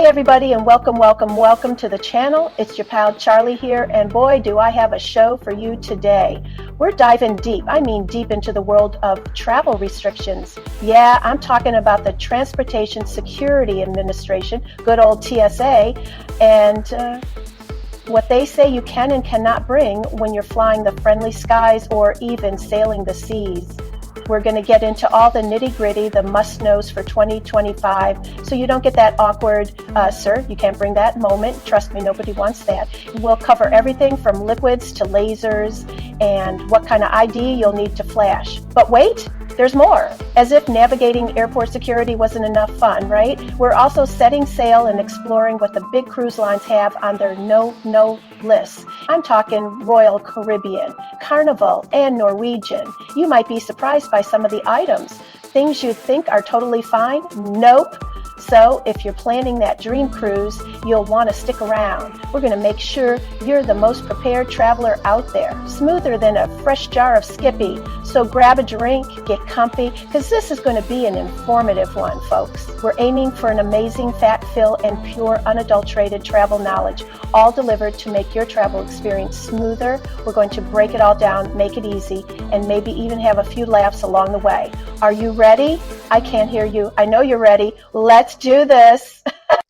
everybody, and welcome to the channel. It's your pal Charlie here, and boy, do I have a show for you today. We're diving deep, deep into the world of travel restrictions. Yeah, I'm talking about the Transportation Security Administration, good old TSA, and what they say you can and cannot bring when you're flying the friendly skies or even sailing the seas. We're going to get into all the nitty-gritty, the must-knows for 2025, so you don't get that awkward, sir, you can't bring that moment. Trust me, nobody wants that. We'll cover everything from liquids to lasers and what kind of ID you'll need to flash. But wait, there's more. As if navigating airport security wasn't enough fun, right? We're also setting sail and exploring what the big cruise lines have on their no lists. I'm talking Royal Caribbean, Carnival, and Norwegian. You might be surprised by some of the items. Things you'd think are totally fine? Nope. So if you're planning that dream cruise, you'll want to stick around. We're going to make sure you're the most prepared traveler out there, smoother than a fresh jar of Skippy. So grab a drink, get comfy, because this is going to be an informative one, folks. We're aiming for an amazing fact fill and pure, unadulterated travel knowledge, all delivered to make your travel experience smoother. We're going to break it all down, make it easy, and maybe even have a few laughs along the way. Are you ready? I can't hear you. I know you're ready. Let's do this.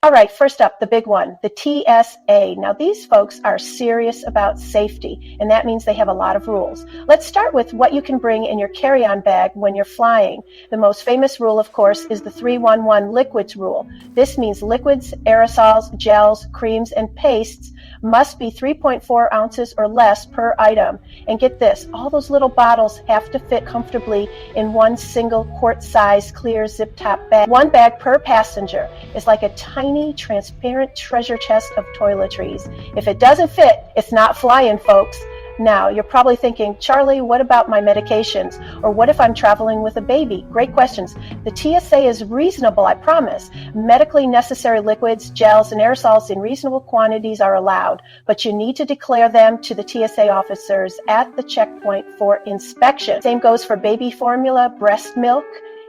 All right, first up, the big one, the TSA. Now, these folks are serious about safety, and that means they have a lot of rules. Let's start with what you can bring in your carry-on bag when you're flying. The most famous rule, of course, is the 311 liquids rule. This means liquids, aerosols, gels, creams, and pastes must be 3.4 ounces or less per item. And get this, all those little bottles have to fit comfortably in one single quart-sized clear zip-top bag. One bag per passenger is like a tiny, transparent treasure chest of toiletries. If it doesn't fit, it's not flying, folks. Now, you're probably thinking, Charlie, what about my medications? Or what if I'm traveling with a baby? Great questions. The TSA is reasonable, I promise. Medically necessary liquids, gels, and aerosols in reasonable quantities are allowed, but you need to declare them to the TSA officers at the checkpoint for inspection. Same goes for baby formula, breast milk,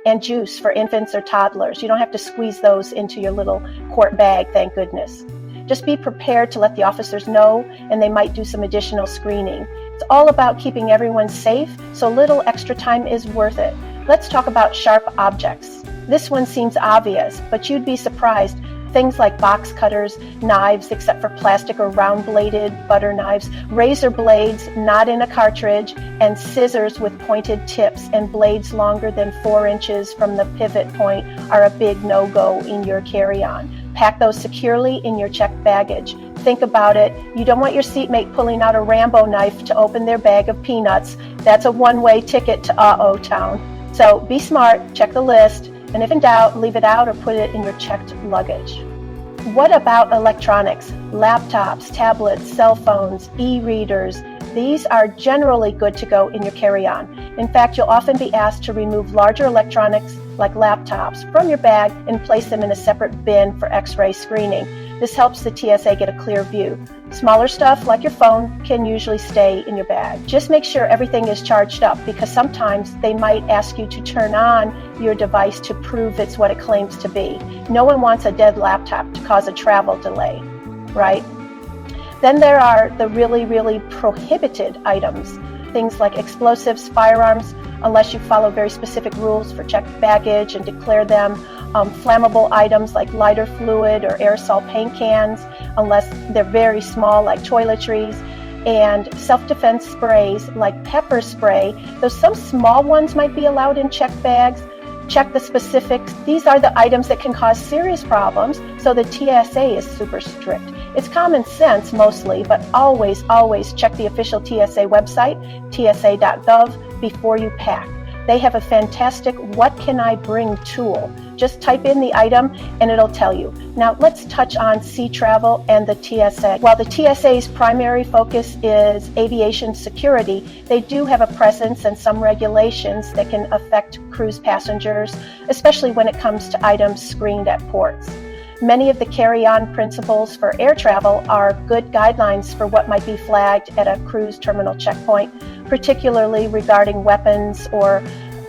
and juice for infants or toddlers. You don't have to squeeze those into your little quart bag, thank goodness. Just be prepared to let the officers know, and they might do some additional screening. It's all about keeping everyone safe, so little extra time is worth it. Let's talk about sharp objects. This one seems obvious, but you'd be surprised. Things like box cutters, knives except for plastic or round-bladed butter knives, razor blades not in a cartridge, and scissors with pointed tips and blades longer than 4 inches from the pivot point are a big no-go in your carry-on. Pack those securely in your checked baggage. Think about it. You don't want your seatmate pulling out a Rambo knife to open their bag of peanuts. That's a one-way ticket to uh-oh town. So be smart, check the list, and if in doubt, leave it out or put it in your checked luggage. What about electronics? Laptops, tablets, cell phones, e-readers. These are generally good to go in your carry-on. In fact, you'll often be asked to remove larger electronics like laptops from your bag and place them in a separate bin for X-ray screening. This helps the TSA get a clear view. Smaller stuff like your phone can usually stay in your bag. Just make sure everything is charged up, because sometimes they might ask you to turn on your device to prove it's what it claims to be. No one wants a dead laptop to cause a travel delay, right? Then there are the really prohibited items. Things like explosives, firearms, unless you follow very specific rules for checked baggage and declare them. Flammable items like lighter fluid or aerosol paint cans, unless they're very small like toiletries. And self-defense sprays like pepper spray, though some small ones might be allowed in checked bags. Check the specifics. These are the items that can cause serious problems, so the TSA is super strict. It's common sense mostly, but always check the official TSA website, tsa.gov, before you pack. They have a fantastic "What can I bring" tool. Just type in the item and it'll tell you. Now let's touch on sea travel and the TSA. While the TSA's primary focus is aviation security, they do have a presence and some regulations that can affect cruise passengers, especially when it comes to items screened at ports. Many of the carry-on principles for air travel are good guidelines for what might be flagged at a cruise terminal checkpoint, particularly regarding weapons or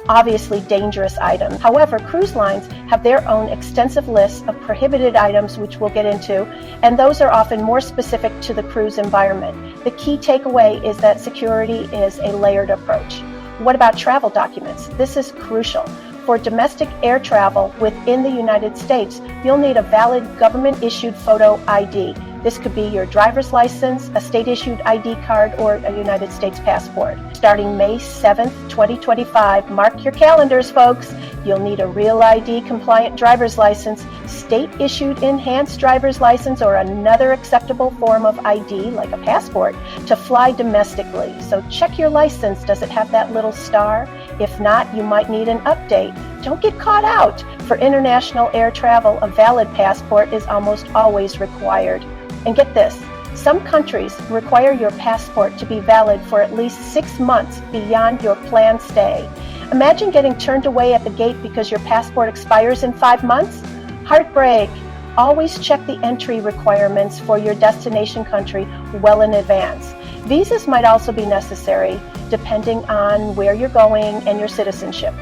obviously dangerous items. However, cruise lines have their own extensive lists of prohibited items, which we'll get into, and those are often more specific to the cruise environment. The key takeaway is that security is a layered approach. What about travel documents? This is crucial. For domestic air travel within the United States, you'll need a valid government-issued photo ID. This could be your driver's license, a state-issued ID card, or a United States passport. Starting May 7th, 2025, mark your calendars, folks. You'll need a Real ID compliant driver's license, state-issued enhanced driver's license, or another acceptable form of ID like a passport to fly domestically. So check your license. Does it have that little star? If not, you might need an update. Don't get caught out. For international air travel, a valid passport is almost always required. And get this, some countries require your passport to be valid for at least 6 months beyond your planned stay. Imagine getting turned away at the gate because your passport expires in 5 months. Heartbreak. Always check the entry requirements for your destination country well in advance. Visas might also be necessary depending on where you're going and your citizenship.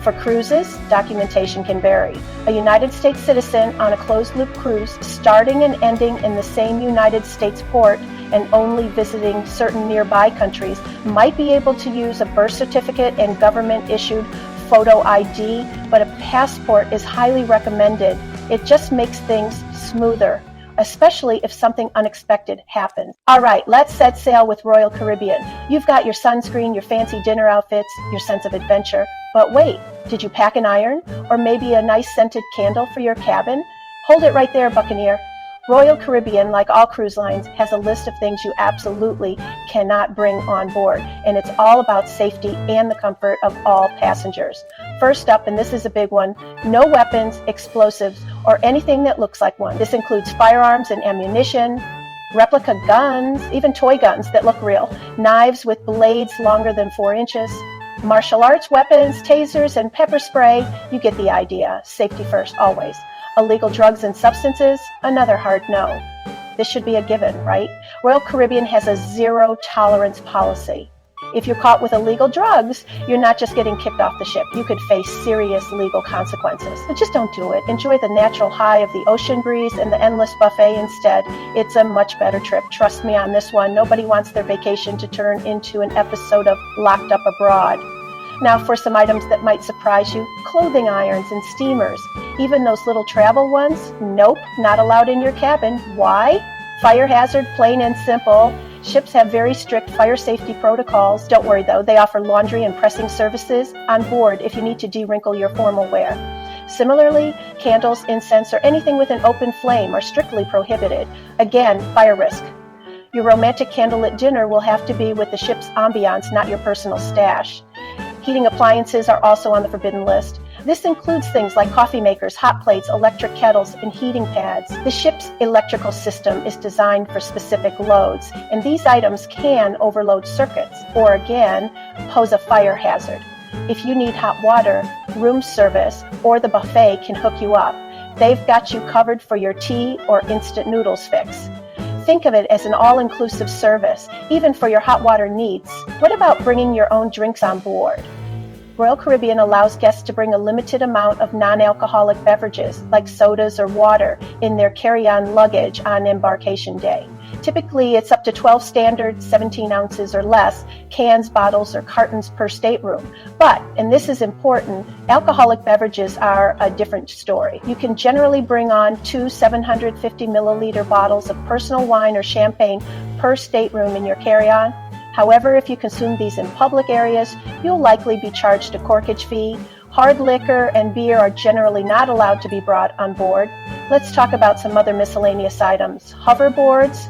For cruises, documentation can vary. A United States citizen on a closed-loop cruise starting and ending in the same United States port and only visiting certain nearby countries might be able to use a birth certificate and government-issued photo ID, but a passport is highly recommended. It just makes things smoother, especially if something unexpected happens. All right, let's set sail with Royal Caribbean. You've got your sunscreen, your fancy dinner outfits, your sense of adventure. But wait, did you pack an iron? Or maybe a nice scented candle for your cabin? Hold it right there, Buccaneer. Royal Caribbean, like all cruise lines, has a list of things you absolutely cannot bring on board, and it's all about safety and the comfort of all passengers. First up, and this is a big one, no weapons, explosives, or anything that looks like one. This includes firearms and ammunition, replica guns, even toy guns that look real, knives with blades longer than 4 inches, martial arts weapons, tasers, and pepper spray. You get the idea. Safety first, always. Illegal drugs and substances, another hard no. This should be a given, right? Royal Caribbean has a zero tolerance policy. If you're caught with illegal drugs, you're not just getting kicked off the ship. You could face serious legal consequences. But just don't do it. Enjoy the natural high of the ocean breeze and the endless buffet instead. It's a much better trip. Trust me on this one. Nobody wants their vacation to turn into an episode of Locked Up Abroad. Now for some items that might surprise you, clothing irons and steamers. Even those little travel ones? Nope, not allowed in your cabin. Why? Fire hazard, plain and simple. Ships have very strict fire safety protocols. Don't worry though, they offer laundry and pressing services on board if you need to de-wrinkle your formal wear. Similarly, candles, incense, or anything with an open flame are strictly prohibited. Again, fire risk. Your romantic candlelit dinner will have to be with the ship's ambiance, not your personal stash. Heating appliances are also on the forbidden list. This includes things like coffee makers, hot plates, electric kettles, and heating pads. The ship's electrical system is designed for specific loads, and these items can overload circuits, or again, pose a fire hazard. If you need hot water, room service, or the buffet can hook you up. They've got you covered for your tea or instant noodles fix. Think of it as an all-inclusive service, even for your hot water needs. What about bringing your own drinks on board? Royal Caribbean allows guests to bring a limited amount of non-alcoholic beverages, like sodas or water, in their carry-on luggage on embarkation day. Typically, it's up to 12 standard, 17 ounces or less, cans, bottles, or cartons per stateroom. But, and this is important, alcoholic beverages are a different story. You can generally bring on 2 750 milliliter bottles of personal wine or champagne per stateroom in your carry-on. However, if you consume these in public areas, you'll likely be charged a corkage fee. Hard liquor and beer are generally not allowed to be brought on board. Let's talk about some other miscellaneous items. Hoverboards,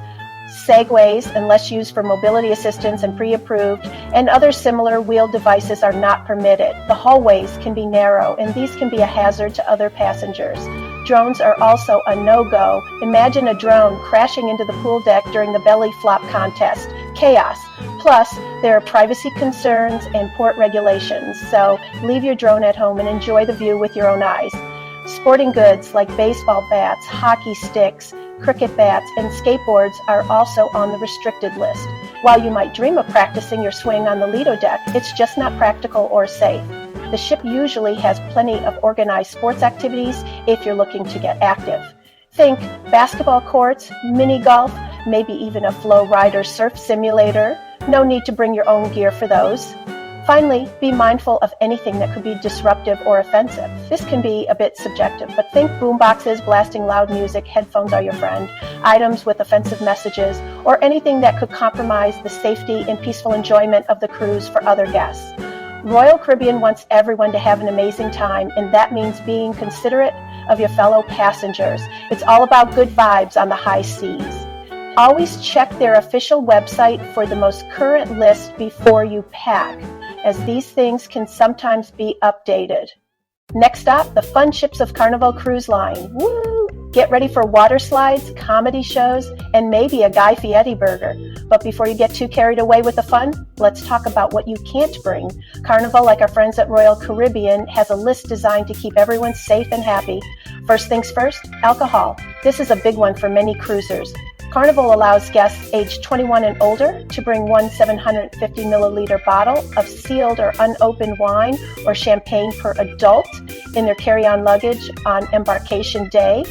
segways, unless used for mobility assistance and pre-approved, and other similar wheeled devices are not permitted. The hallways can be narrow, and these can be a hazard to other passengers. Drones are also a no-go. Imagine a drone crashing into the pool deck during the belly flop contest. Chaos. Plus, there are privacy concerns and port regulations, so leave your drone at home and enjoy the view with your own eyes. Sporting goods like baseball bats, hockey sticks, cricket bats, and skateboards are also on the restricted list. While you might dream of practicing your swing on the Lido deck, it's just not practical or safe. The ship usually has plenty of organized sports activities if you're looking to get active. Think basketball courts, mini golf, maybe even a flow ride or surf simulator. No need to bring your own gear for those. Finally, be mindful of anything that could be disruptive or offensive. This can be a bit subjective, but think boomboxes blasting loud music, headphones are your friend, items with offensive messages, or anything that could compromise the safety and peaceful enjoyment of the cruise for other guests. Royal Caribbean wants everyone to have an amazing time, and that means being considerate of your fellow passengers. It's all about good vibes on the high seas. Always check their official website for the most current list before you pack, as these things can sometimes be updated. Next up, the fun ships of Carnival Cruise Line. Woo! Get ready for water slides, comedy shows, and maybe a Guy Fieri burger. But before you get too carried away with the fun, let's talk about what you can't bring. Carnival, like our friends at Royal Caribbean, has a list designed to keep everyone safe and happy. First things first, alcohol. This is a big one for many cruisers. Carnival allows guests aged 21 and older to bring one 750 milliliter bottle of sealed or unopened wine or champagne per adult in their carry-on luggage on embarkation day.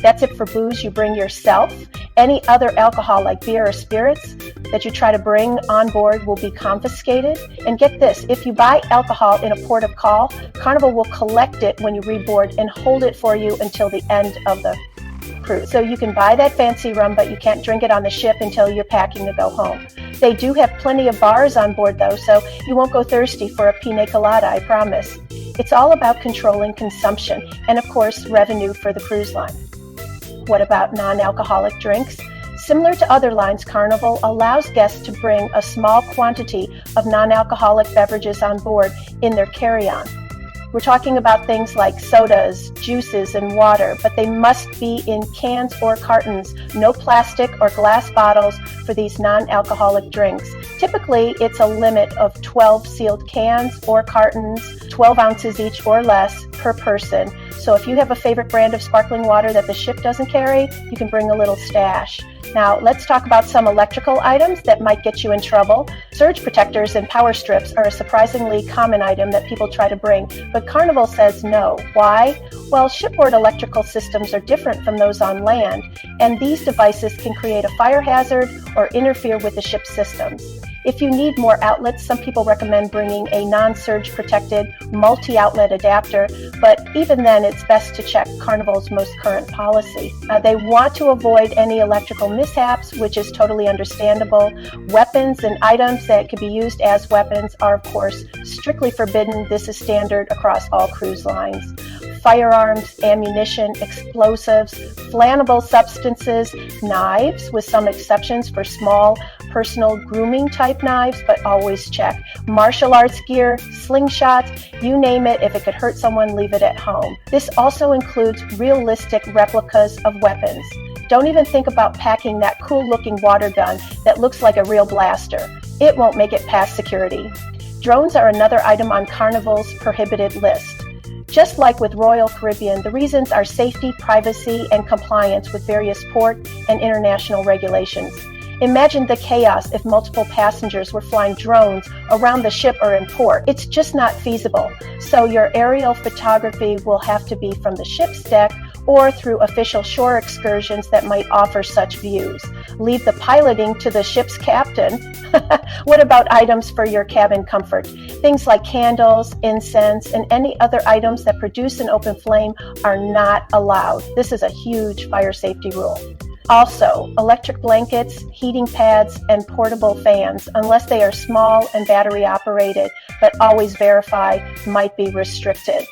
That's it for booze you bring yourself. Any other alcohol like beer or spirits that you try to bring on board will be confiscated. And get this, if you buy alcohol in a port of call, Carnival will collect it when you reboard and hold it for you until the end of the cruise. So you can buy that fancy rum, but you can't drink it on the ship until you're packing to go home. They do have plenty of bars on board though, so you won't go thirsty for a pina colada, I promise. It's all about controlling consumption and of course revenue for the cruise line. What about non-alcoholic drinks? Similar to other lines, Carnival allows guests to bring a small quantity of non-alcoholic beverages on board in their carry-on. We're talking about things like sodas, juices, and water, but they must be in cans or cartons, no plastic or glass bottles for these non-alcoholic drinks. Typically, it's a limit of 12 sealed cans or cartons, 12 ounces each or less per person. So if you have a favorite brand of sparkling water that the ship doesn't carry, you can bring a little stash. Now, let's talk about some electrical items that might get you in trouble. Surge protectors and power strips are a surprisingly common item that people try to bring, but Carnival says no. Why? Well, shipboard electrical systems are different from those on land, and these devices can create a fire hazard or interfere with the ship's systems. If you need more outlets, some people recommend bringing a non-surge protected multi-outlet adapter, but even then it's best to check Carnival's most current policy. They want to avoid any electrical mishaps, which is totally understandable. Weapons and items that could be used as weapons are of course strictly forbidden. This is standard across all cruise lines. Firearms, ammunition, explosives, flammable substances, knives, with some exceptions for small personal grooming type knives, but always check. Martial arts gear, slingshots, you name it, if it could hurt someone, leave it at home. This also includes realistic replicas of weapons. Don't even think about packing that cool looking water gun that looks like a real blaster. It won't make it past security. Drones are another item on Carnival's prohibited list. Just like with Royal Caribbean, the reasons are safety, privacy, and compliance with various port and international regulations. Imagine the chaos if multiple passengers were flying drones around the ship or in port. It's just not feasible. So your aerial photography will have to be from the ship's deck or through official shore excursions that might offer such views. Leave the piloting to the ship's captain. What about items for your cabin comfort? Things like candles, incense, and any other items that produce an open flame are not allowed. This is a huge fire safety rule. Also, electric blankets, heating pads, and portable fans, unless they are small and battery operated, but always verify, might be restricted.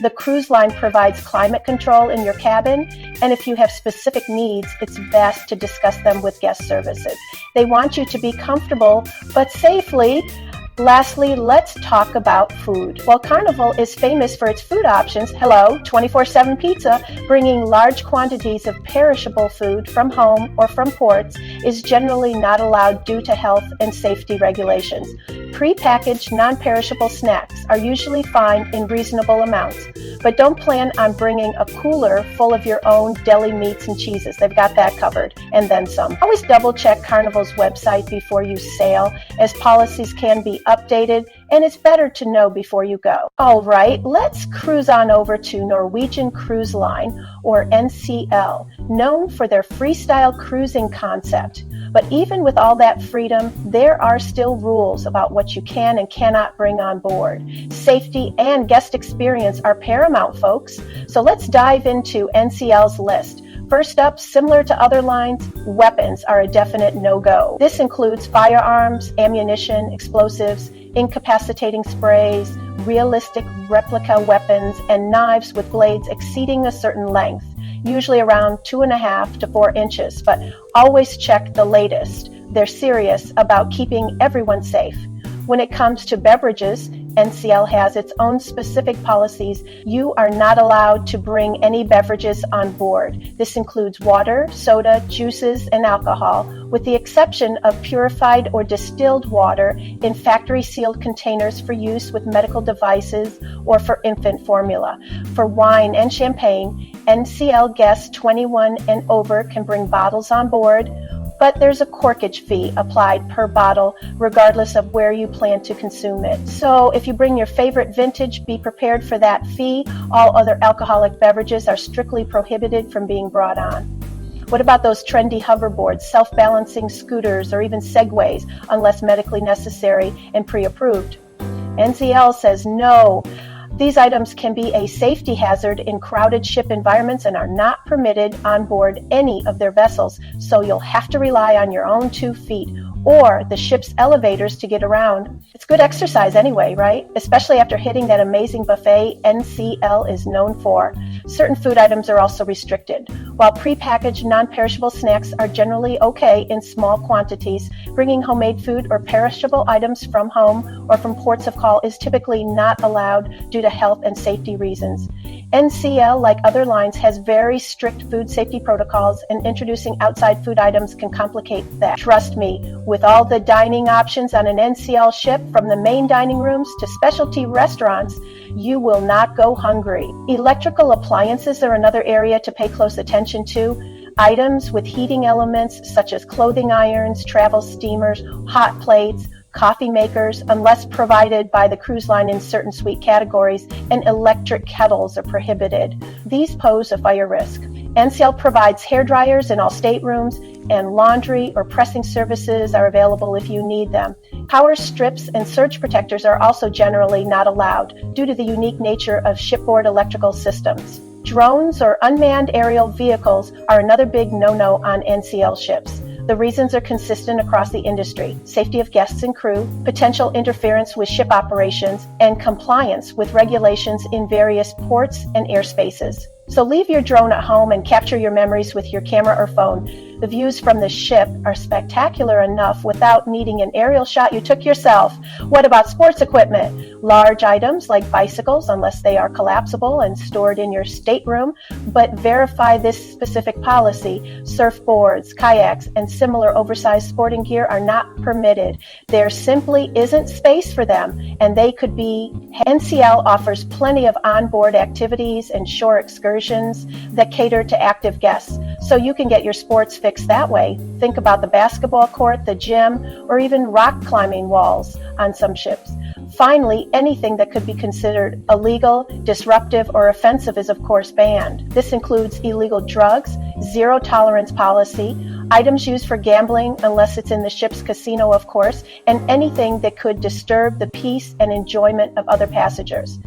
The cruise line provides climate control in your cabin, and if you have specific needs, it's best to discuss them with guest services. They want you to be comfortable, but safely. Lastly, let's talk about food. While Carnival is famous for its food options, 24/7 pizza, bringing large quantities of perishable food from home or from ports is generally not allowed due to health and safety regulations. Pre-packaged non-perishable snacks are usually fine in reasonable amounts, but don't plan on bringing a cooler full of your own deli meats and cheeses. They've got that covered, and then some. Always double check Carnival's website before you sail, as policies can be updated and it's better to know before you go. All right, let's cruise on over to Norwegian Cruise Line, or NCL, known for their freestyle cruising concept. But even with all that freedom, there are still rules about what you can and cannot bring on board. Safety and guest experience are paramount, folks. So let's dive into NCL's list. First up, similar to other lines, weapons are a definite no-go. This includes firearms, ammunition, explosives, incapacitating sprays, realistic replica weapons, and knives with blades exceeding a certain length, usually around 2.5 to 4 inches, but always check the latest. They're serious about keeping everyone safe. When it comes to beverages, NCL has its own specific policies. You are not allowed to bring any beverages on board. This includes water, soda, juices, and alcohol, with the exception of purified or distilled water in factory-sealed containers for use with medical devices or for infant formula. For wine and champagne, NCL guests 21 and over can bring bottles on board, but there's a corkage fee applied per bottle regardless of where you plan to consume it. So if you bring your favorite vintage, be prepared for that fee. All other alcoholic beverages are strictly prohibited from being brought on. What about those trendy hoverboards, self-balancing scooters, or even segways, unless medically necessary and pre-approved? NCL says no. These items can be a safety hazard in crowded ship environments and are not permitted on board any of their vessels, so you'll have to rely on your own 2 feet or the ship's elevators to get around. It's good exercise anyway, right? Especially after hitting that amazing buffet NCL is known for. Certain food items are also restricted. While prepackaged non-perishable snacks are generally okay in small quantities, bringing homemade food or perishable items from home or from ports of call is typically not allowed due to health and safety reasons. NCL, like other lines, has very strict food safety protocols, and introducing outside food items can complicate that. Trust me, with all the dining options on an NCL ship, from the main dining rooms to specialty restaurants, you will not go hungry. Electrical appliances are another area to pay close attention to. Items with heating elements such as clothing irons, travel steamers, hot plates, coffee makers, unless provided by the cruise line in certain suite categories, and electric kettles are prohibited. These pose a fire risk. NCL provides hair dryers in all staterooms, and laundry or pressing services are available if you need them. Power strips and surge protectors are also generally not allowed due to the unique nature of shipboard electrical systems. Drones or unmanned aerial vehicles are another big no-no on NCL ships. The reasons are consistent across the industry: safety of guests and crew, potential interference with ship operations, and compliance with regulations in various ports and airspaces. So leave your drone at home and capture your memories with your camera or phone. The views from the ship are spectacular enough without needing an aerial shot you took yourself. What about sports equipment? Large items like bicycles, unless they are collapsible and stored in your stateroom, but verify this specific policy. Surfboards, kayaks, and similar oversized sporting gear are not permitted. There simply isn't space for them, and they could be. NCL offers plenty of onboard activities and shore excursions that cater to active guests, so you can get your sports fix that way. Think about the basketball court, the gym, or even rock climbing walls on some ships. Finally, anything that could be considered illegal, disruptive, or offensive is of course banned. This includes illegal drugs, zero tolerance policy, items used for gambling unless it's in the ship's casino of course, and anything that could disturb the peace and enjoyment of other passengers.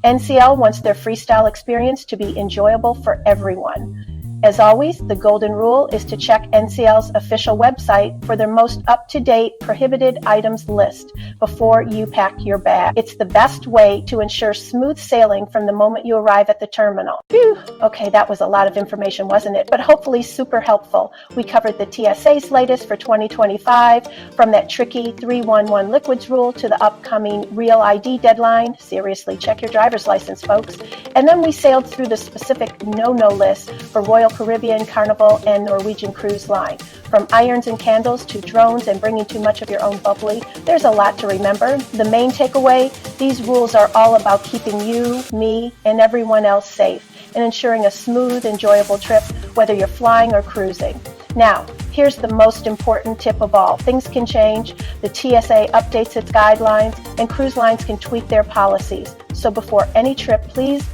NCL wants their freestyle experience to be enjoyable for everyone. As always, the golden rule is to check NCL's official website for their most up-to-date prohibited items list before you pack your bag. It's the best way to ensure smooth sailing from the moment you arrive at the terminal. Phew! Okay, that was a lot of information, wasn't it? But hopefully super helpful. We covered the TSA's latest for 2025, from that tricky 311 liquids rule to the upcoming Real ID deadline. Seriously, check your driver's license, folks. And then we sailed through the specific no-no list for Royal Caribbean, Carnival, and Norwegian Cruise Line. From irons and candles to drones and bringing too much of your own bubbly, there's a lot to remember. The main takeaway: these rules are all about keeping you, me, and everyone else safe and ensuring a smooth, enjoyable trip, whether you're flying or cruising. Now, Here's the most important tip of all. Things can change, the TSA updates its guidelines, and cruise lines can tweak their policies. So before any trip, please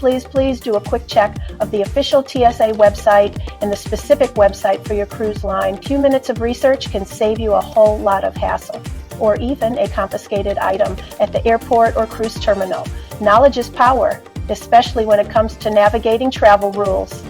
do a quick check of the official TSA website and the specific website for your cruise line. A few minutes of research can save you a whole lot of hassle, or even a confiscated item at the airport or cruise terminal. Knowledge is power, especially when it comes to navigating travel rules.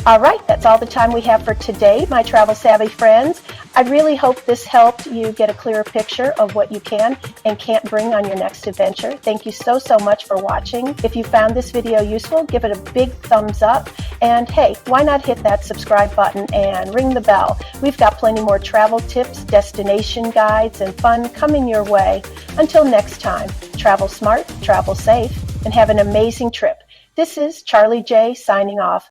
All right, that's all the time we have for today, my travel savvy friends. I really hope this helped you get a clearer picture of what you can and can't bring on your next adventure. Thank you so much for watching. If you found this video useful, give it a big thumbs up. And hey, why not hit that subscribe button and ring the bell? We've got plenty more travel tips, destination guides, and fun coming your way. Until next time, travel smart, travel safe, and have an amazing trip. This is Charlie J signing off.